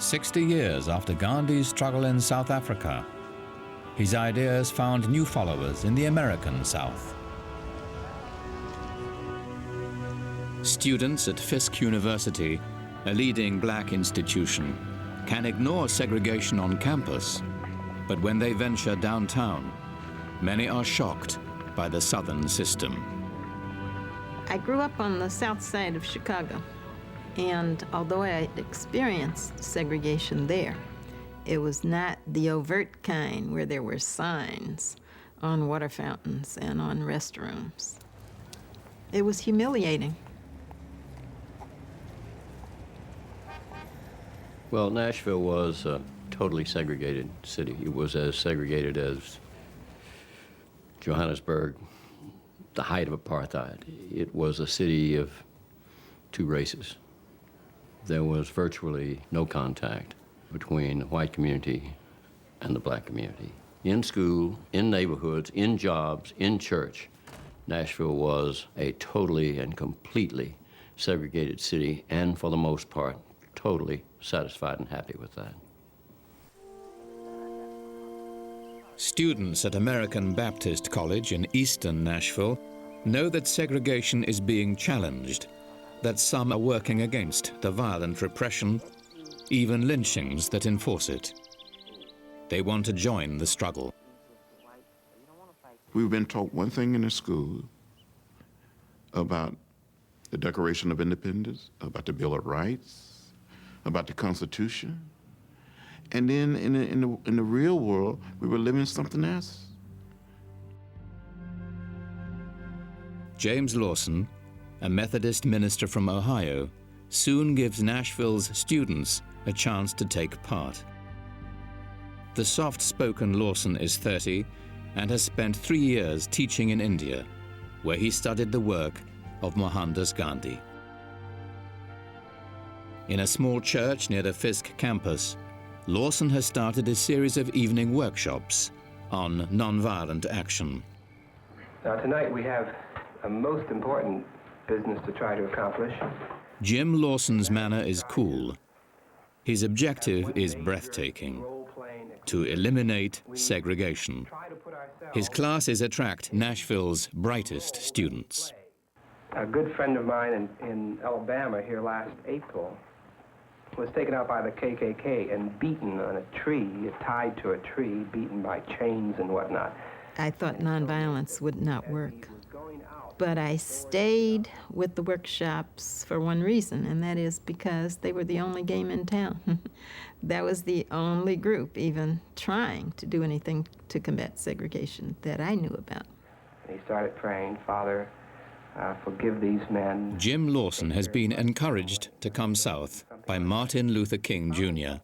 60 years after Gandhi's struggle in South Africa, his ideas found new followers in the American South. Students at Fisk University, a leading black institution, can ignore segregation on campus, but when they venture downtown, many are shocked by the Southern system. I grew up on the south side of Chicago, and although I had experienced segregation there, it was not the overt kind where there were signs on water fountains and on restrooms. It was humiliating. Well, Nashville was a totally segregated city. It was as segregated as Johannesburg, the height of apartheid. It was a city of two races. There was virtually no contact between the white community and the black community. In school, in neighborhoods, in jobs, in church, Nashville was a totally and completely segregated city, and for the most part, totally satisfied and happy with that. Students at American Baptist College in eastern Nashville know that segregation is being challenged, that some are working against the violent repression, even lynchings that enforce it. They want to join the struggle. We've been taught one thing in the school about the Declaration of Independence, about the Bill of Rights, about the Constitution. And then in the real world, we were living something else. James Lawson, a Methodist minister from Ohio, soon gives Nashville's students a chance to take part. The soft-spoken Lawson is 30 and has spent 3 years teaching in India, where he studied the work of Mohandas Gandhi. In a small church near the Fisk campus, Lawson has started a series of evening workshops on nonviolent action. Now tonight we have a most important business to try to accomplish. Jim Lawson's manner is cool. His objective is breathtaking: to eliminate segregation. His classes attract Nashville's brightest students. A good friend of mine in Alabama here last April was taken out by the KKK and beaten on a tree, tied to a tree, beaten by chains and whatnot. I thought nonviolence would not work. But I stayed with the workshops for one reason, and that is because they were the only game in town. That was the only group even trying to do anything to combat segregation that I knew about. And he started praying, Father, forgive these men. Jim Lawson has been encouraged to come south by Martin Luther King Jr.,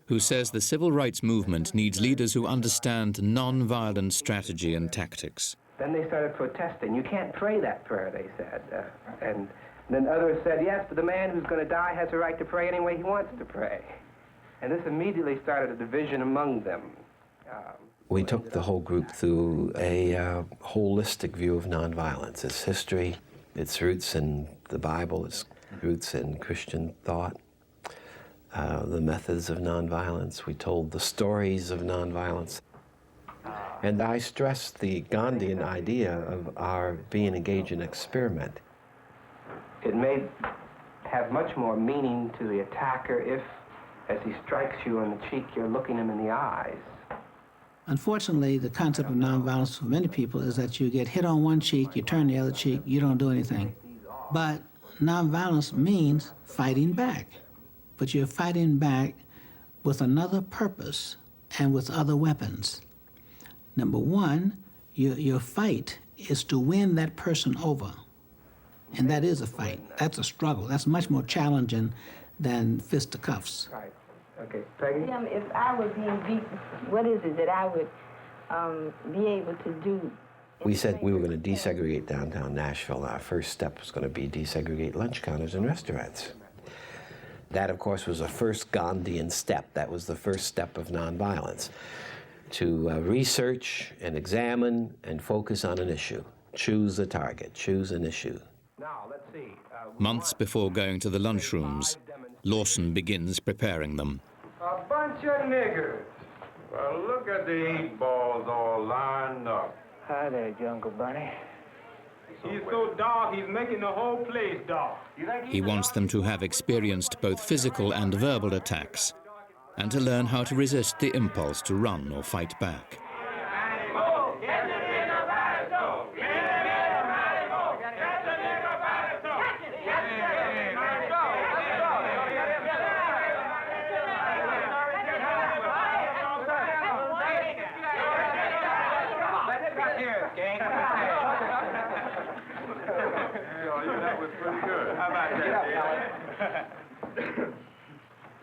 who says the civil rights movement needs leaders who understand nonviolent strategy and tactics. Then they started protesting. You can't pray that prayer, they said. And then others said, yes, but the man who's going to die has a right to pray any way he wants to pray. And this immediately started a division among them. We took the whole group through a holistic view of nonviolence, its history, its roots in the Bible, its roots in Christian thought, the methods of nonviolence. We told the stories of nonviolence. And I stressed the Gandhian idea of our being engaged in experiment. It may have much more meaning to the attacker if, as he strikes you on the cheek, you're looking him in the eyes. Unfortunately, the concept of nonviolence for many people is that you get hit on one cheek, you turn the other cheek, you don't do anything. But nonviolence means fighting back. But you're fighting back with another purpose and with other weapons. Number one, your fight is to win that person over. And that is a fight. That's a struggle. That's much more challenging than fisticuffs. Right. Okay. Peggy? If I were being beaten, what is it that I would be able to do? We said we were going to desegregate downtown Nashville. Our first step was going to be desegregate lunch counters and restaurants. That, of course, was a first Gandhian step. That was the first step of nonviolence. To research and examine and focus on an issue. Choose a target, choose an issue. Now, let's see. Months before going to the lunchrooms, Lawson begins preparing them. your niggers. Well, look at the 8 balls all lined up. Hi there, Jungle Bunny. He's so dark, he's making the whole place dark. He wants them to have experienced both physical and verbal attacks, and to learn how to resist the impulse to run or fight back.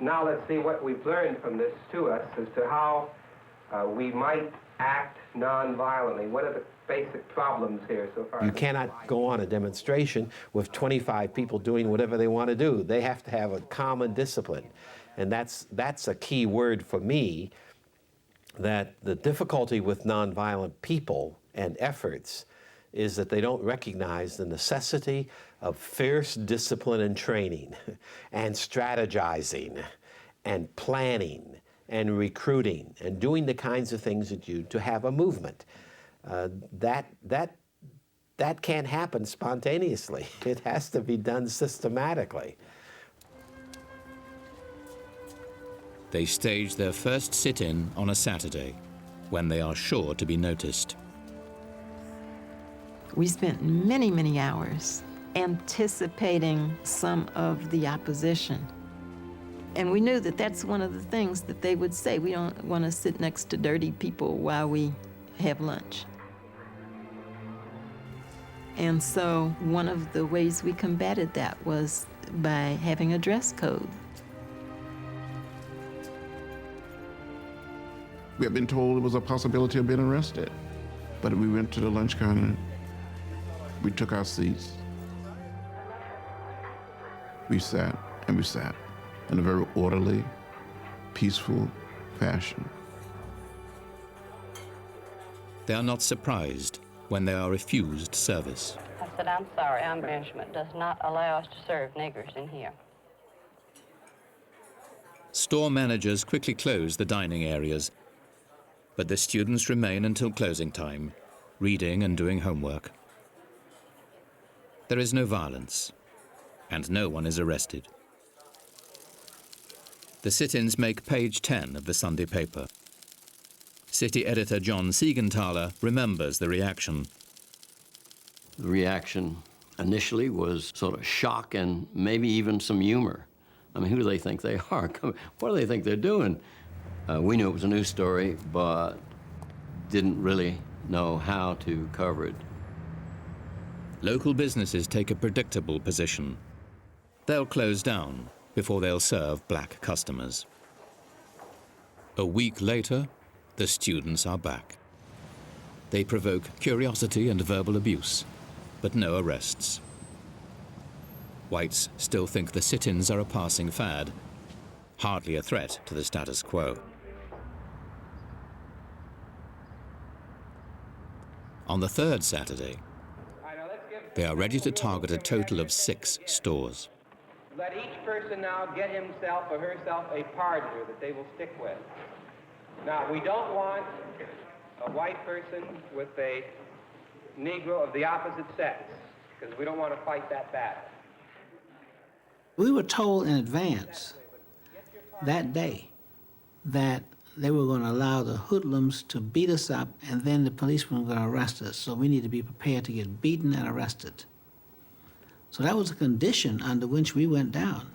Now let's see what we've learned from this to us as to how we might act non-violently. What are the basic problems here so far? You cannot go on a demonstration with 25 people doing whatever they want to do. They have to have a common discipline. And that's a key word for me, that the difficulty with nonviolent people and efforts is that they don't recognize the necessity of fierce discipline and training and strategizing and planning and recruiting and doing the kinds of things that you to have a movement. That can't happen spontaneously. It has to be done systematically. They stage their first sit-in on a Saturday, when they are sure to be noticed. We spent many, many hours anticipating some of the opposition. And we knew that that's one of the things that they would say. We don't want to sit next to dirty people while we have lunch. And so one of the ways we combated that was by having a dress code. We had been told it was a possibility of being arrested. But we went to the lunch counter, we took our seats, we sat in a very orderly, peaceful fashion. They are not surprised when they are refused service. I said, I'm sorry, our management does not allow us to serve niggers in here. Store managers quickly close the dining areas, but the students remain until closing time, reading and doing homework. There is no violence, and no one is arrested. The sit-ins make page 10 of the Sunday paper. City editor John Siegenthaler remembers the reaction. The reaction initially was sort of shock and maybe even some humor. I mean, who do they think they are? What do they think they're doing? We knew it was a news story, but didn't really know how to cover it. Local businesses take a predictable position. They'll close down before they'll serve black customers. A week later, the students are back. They provoke curiosity and verbal abuse, but no arrests. Whites still think the sit-ins are a passing fad, hardly a threat to the status quo. On the third Saturday, they are ready to target a total of 6 stores. Let each person now get himself or herself a partner that they will stick with. Now, we don't want a white person with a Negro of the opposite sex, because we don't want to fight that battle. We were told in advance that day that they were going to allow the hoodlums to beat us up, and then the policemen were going to arrest us. So we need to be prepared to get beaten and arrested. So that was a condition under which we went down.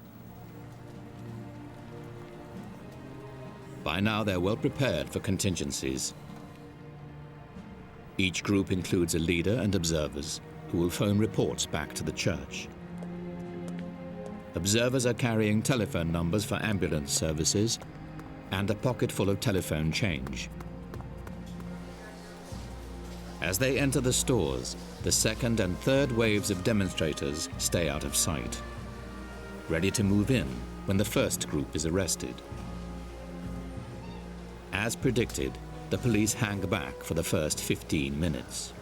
By now, they're well prepared for contingencies. Each group includes a leader and observers who will phone reports back to the church. Observers are carrying telephone numbers for ambulance services and a pocket full of telephone change. As they enter the stores, the second and third waves of demonstrators stay out of sight, ready to move in when the first group is arrested. As predicted, the police hang back for the first 15 minutes.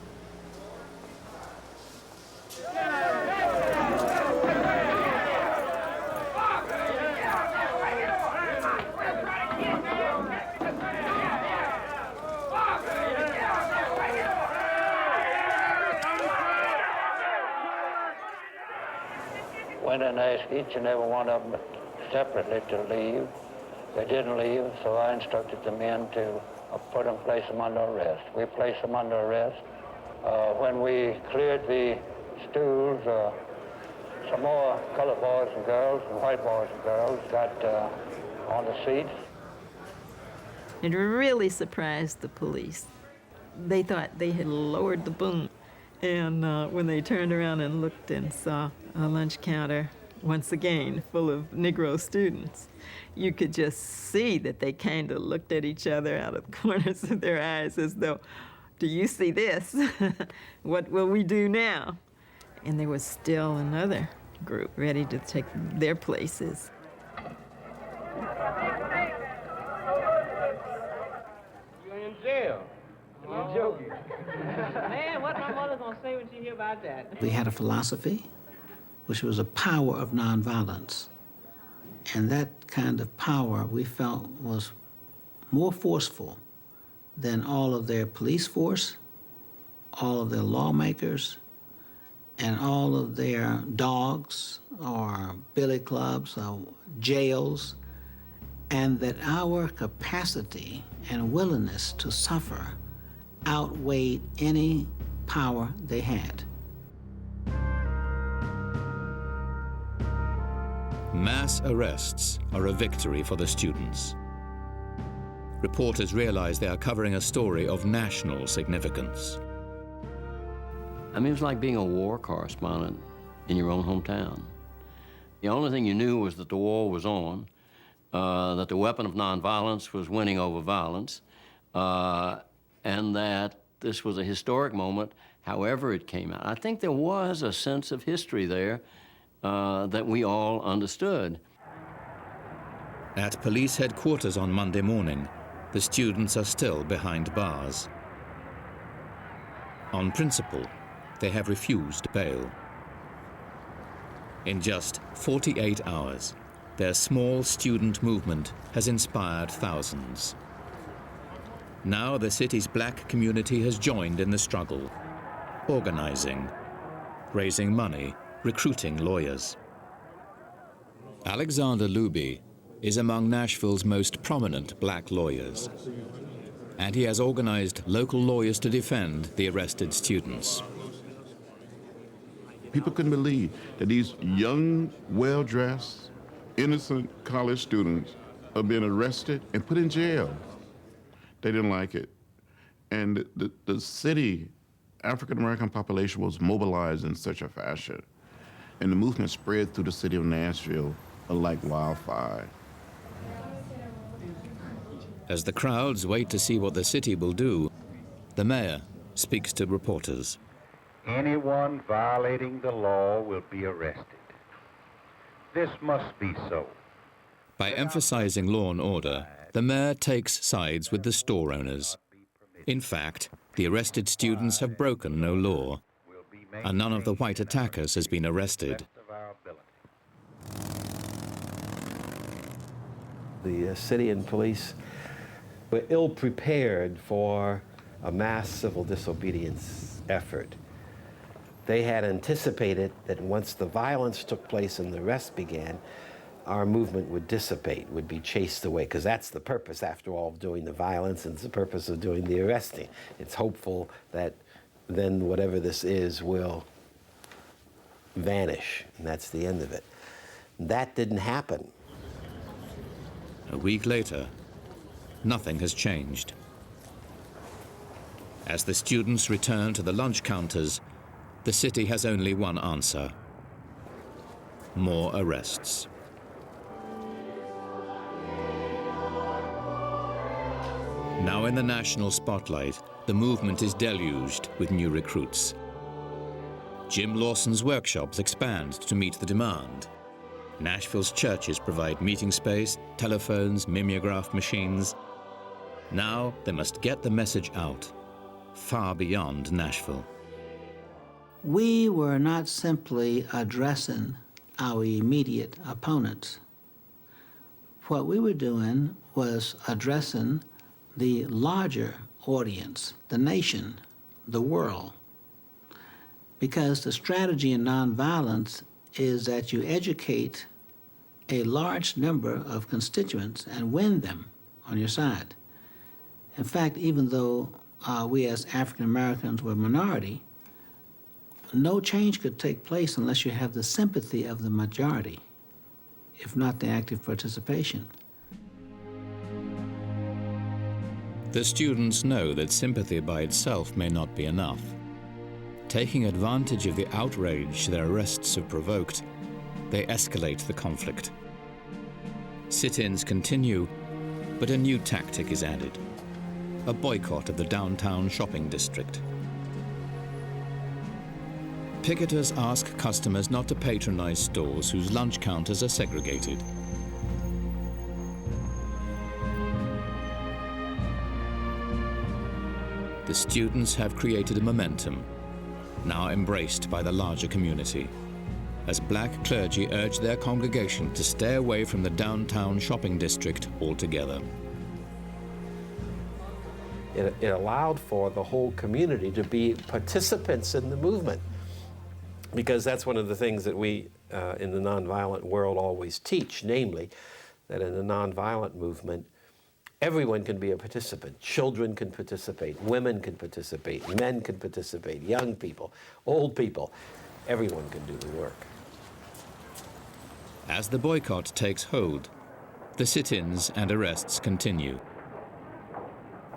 went and asked each and every one of them separately to leave. They didn't leave, so I instructed the men to place them under arrest. We placed them under arrest. When we cleared the stools, some more colored boys and girls and white boys and girls got on the seats. It really surprised the police. They thought they had lowered the boom. And when they turned around and looked and saw a lunch counter, once again, full of Negro students, you could just see that they kind of looked at each other out of the corners of their eyes as though, do you see this? What will we do now? And there was still another group ready to take their places. You're in jail. I'm joking. Man, what my mother's gonna say when she hear about that? We had a philosophy, which was a power of nonviolence. And that kind of power we felt was more forceful than all of their police force, all of their lawmakers, and all of their dogs or billy clubs or jails, and that our capacity and willingness to suffer outweighed any power they had. Mass arrests are a victory for the students. Reporters realize they are covering a story of national significance. I mean, it was like being a war correspondent in your own hometown. The only thing you knew was that the war was on, that the weapon of nonviolence was winning over violence, and that this was a historic moment, however it came out. I think there was a sense of history there that we all understood. At police headquarters on Monday morning, the students are still behind bars. On principle, they have refused bail. In just 48 hours, their small student movement has inspired thousands. Now the city's black community has joined in the struggle, organizing, raising money, recruiting lawyers. Alexander Luby is among Nashville's most prominent black lawyers, and he has organized local lawyers to defend the arrested students. People couldn't believe that these young, well-dressed, innocent college students are being arrested and put in jail. They didn't like it. And the city, African-American population was mobilized in such a fashion. And the movement spread through the city of Nashville like wildfire. As the crowds wait to see what the city will do, the mayor speaks to reporters. Anyone violating the law will be arrested. This must be so. By emphasizing law and order, the mayor takes sides with the store owners. In fact, the arrested students have broken no law, and none of the white attackers has been arrested. The city and police were ill-prepared for a mass civil disobedience effort. They had anticipated that once the violence took place and the arrest began, our movement would dissipate, would be chased away, because that's the purpose, after all, of doing the violence, and it's the purpose of doing the arresting. It's hopeful that then whatever this is will vanish, and that's the end of it. That didn't happen. A week later, nothing has changed. As the students return to the lunch counters, the city has only one answer: more arrests. Now in the national spotlight, the movement is deluged with new recruits. Jim Lawson's workshops expand to meet the demand. Nashville's churches provide meeting space, telephones, mimeograph machines. Now they must get the message out, far beyond Nashville. We were not simply addressing our immediate opponents. What we were doing was addressing the larger audience, the nation, the world. Because the strategy in nonviolence is that you educate a large number of constituents and win them on your side. In fact, even though we as African Americans were a minority, no change could take place unless you have the sympathy of the majority, if not the active participation. The students know that sympathy by itself may not be enough. Taking advantage of the outrage their arrests have provoked, they escalate the conflict. Sit-ins continue, but a new tactic is added: a boycott of the downtown shopping district. Picketers ask customers not to patronize stores whose lunch counters are segregated. The students have created a momentum, now embraced by the larger community, as black clergy urge their congregation to stay away from the downtown shopping district altogether. It allowed for the whole community to be participants in the movement, because that's one of the things that we in the nonviolent world always teach, namely that in the nonviolent movement, everyone can be a participant. Children can participate, women can participate, men can participate, young people, old people. Everyone can do the work. As the boycott takes hold, the sit-ins and arrests continue.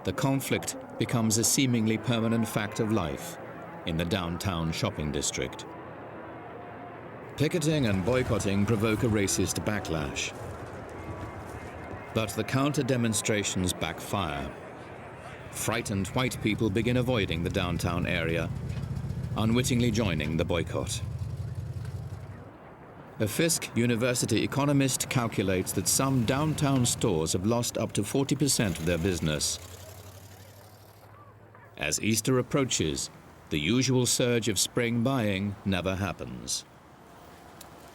The conflict becomes a seemingly permanent fact of life in the downtown shopping district. Picketing and boycotting provoke a racist backlash. But the counter-demonstrations backfire. Frightened white people begin avoiding the downtown area, unwittingly joining the boycott. A Fisk University economist calculates that some downtown stores have lost up to 40% of their business. As Easter approaches, the usual surge of spring buying never happens.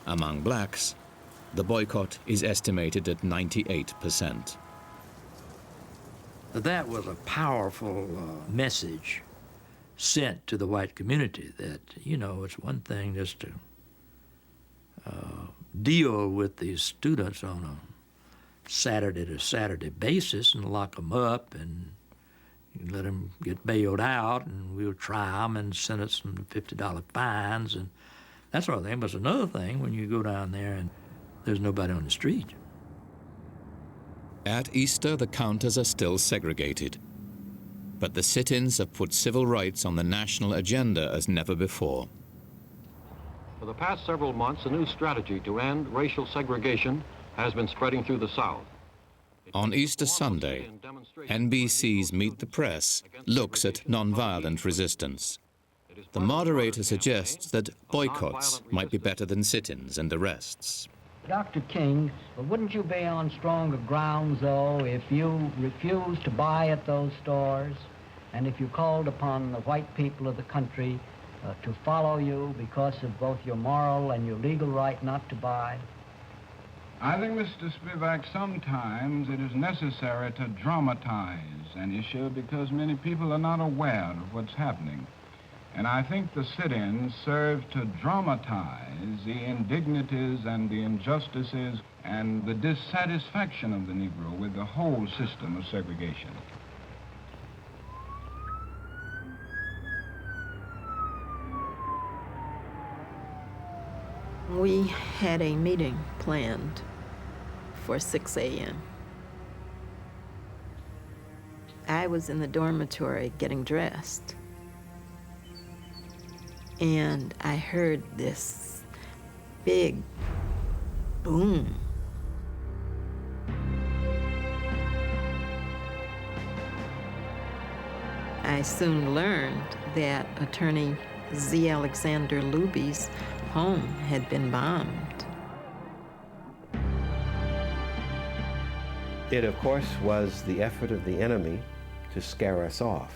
Among blacks, the boycott is estimated at 98%. That was a powerful message sent to the white community that, you know, it's one thing just to deal with these students on a Saturday-to-Saturday basis and lock them up and let them get bailed out, and we'll try them and sentence them to $50 fines and that sort of thing. But it's another thing when you go down there and there's nobody on the street. At Easter, the counters are still segregated. But the sit-ins have put civil rights on the national agenda as never before. For the past several months, a new strategy to end racial segregation has been spreading through the South. On Easter Sunday, NBC's Meet the Press looks at nonviolent resistance. The moderator suggests that boycotts might be better than sit-ins and arrests. Dr. King, but wouldn't you be on stronger grounds, though, if you refused to buy at those stores, and if you called upon the white people of the country to follow you because of both your moral and your legal right not to buy? I think, Mr. Spivak, sometimes it is necessary to dramatize an issue because many people are not aware of what's happening. And I think the sit-ins serve to dramatize the indignities and the injustices and the dissatisfaction of the Negro with the whole system of segregation. We had a meeting planned for 6 a.m. I was in the dormitory getting dressed, and I heard this big boom. I soon learned that attorney Z. Alexander Luby's home had been bombed. It, of course, was the effort of the enemy to scare us off.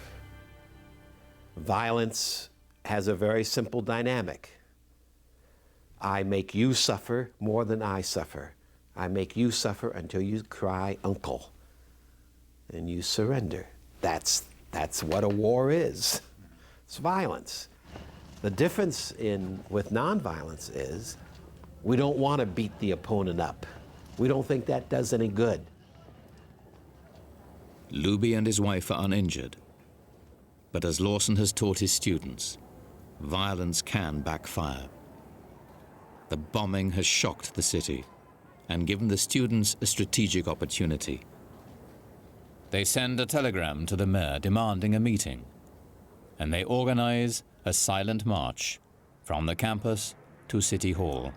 Violence has a very simple dynamic. I make you suffer more than I suffer. I make you suffer until you cry, uncle, and you surrender. That's what a war is. It's violence. The difference with nonviolence is We don't want to beat the opponent up. We don't think that does any good. Luby and his wife are uninjured. But as Lawson has taught his students, violence can backfire. The bombing has shocked the city and given the students a strategic opportunity. They send a telegram to the mayor demanding a meeting, and they organize a silent march from the campus to City Hall.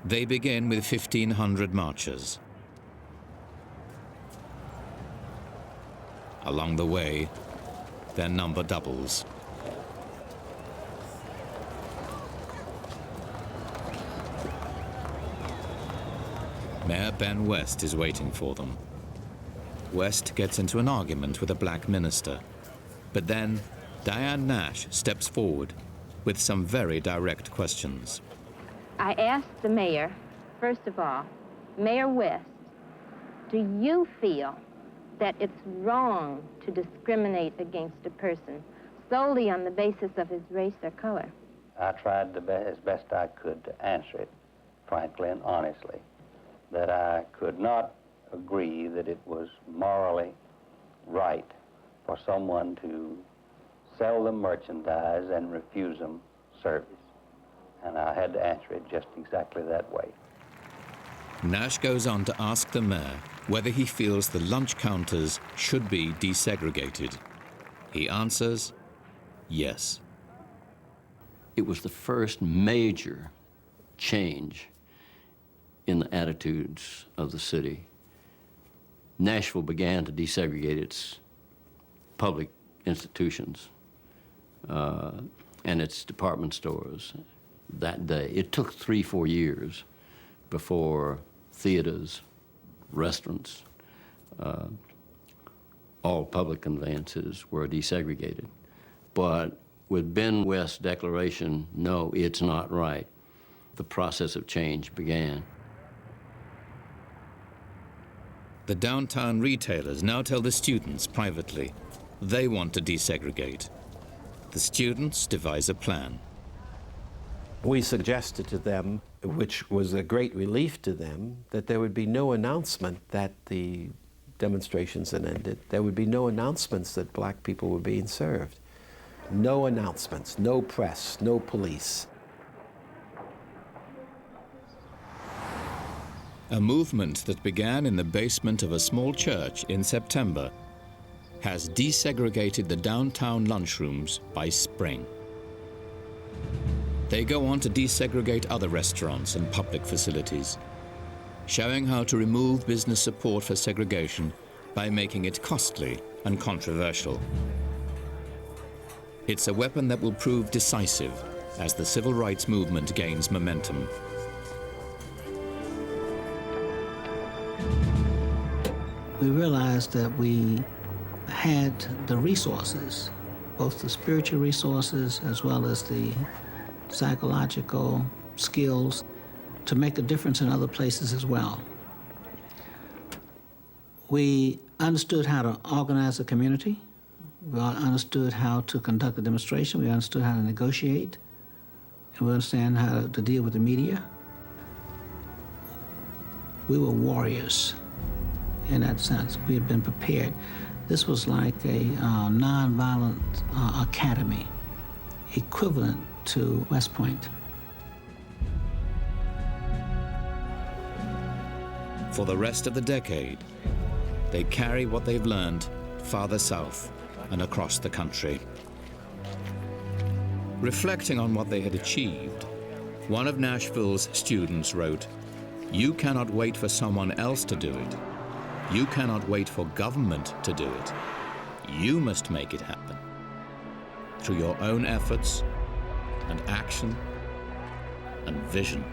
They begin with 1,500 marchers. Along the way, their number doubles. Mayor Ben West is waiting for them. West gets into an argument with a black minister, but then Diane Nash steps forward with some very direct questions. I asked the mayor, first of all, Mayor West, do you feel that it's wrong to discriminate against a person solely on the basis of his race or color? I tried as best I could to answer it, frankly and honestly, that I could not agree that it was morally right for someone to sell them merchandise and refuse them service. And I had to answer it just exactly that way. Nash goes on to ask the mayor whether he feels the lunch counters should be desegregated. He answers, yes. It was the first major change in the attitudes of the city. Nashville began to desegregate its public institutions and its department stores that day. It took 3-4 years before theaters, restaurants, all public conveyances were desegregated. But with Ben West's declaration, no, it's not right, the process of change began. The downtown retailers now tell the students privately they want to desegregate. The students devise a plan. We suggested to them, which was a great relief to them, that there would be no announcement that the demonstrations had ended. There would be no announcements that black people were being served. No announcements, no press, no police. A movement that began in the basement of a small church in September has desegregated the downtown lunchrooms by spring. They go on to desegregate other restaurants and public facilities, showing how to remove business support for segregation by making it costly and controversial. It's a weapon that will prove decisive as the civil rights movement gains momentum. We realized that we had the resources, both the spiritual resources as well as the psychological skills, to make a difference in other places as well. We understood how to organize a community. We understood how to conduct a demonstration. We understood how to negotiate. And we understand how to deal with the media. We were warriors in that sense. We had been prepared. This was like a nonviolent academy, equivalent to West Point. For the rest of the decade, they carry what they've learned farther south and across the country. Reflecting on what they had achieved, one of Nashville's students wrote, "You cannot wait for someone else to do it. You cannot wait for government to do it. You must make it happen through your own efforts and action and vision."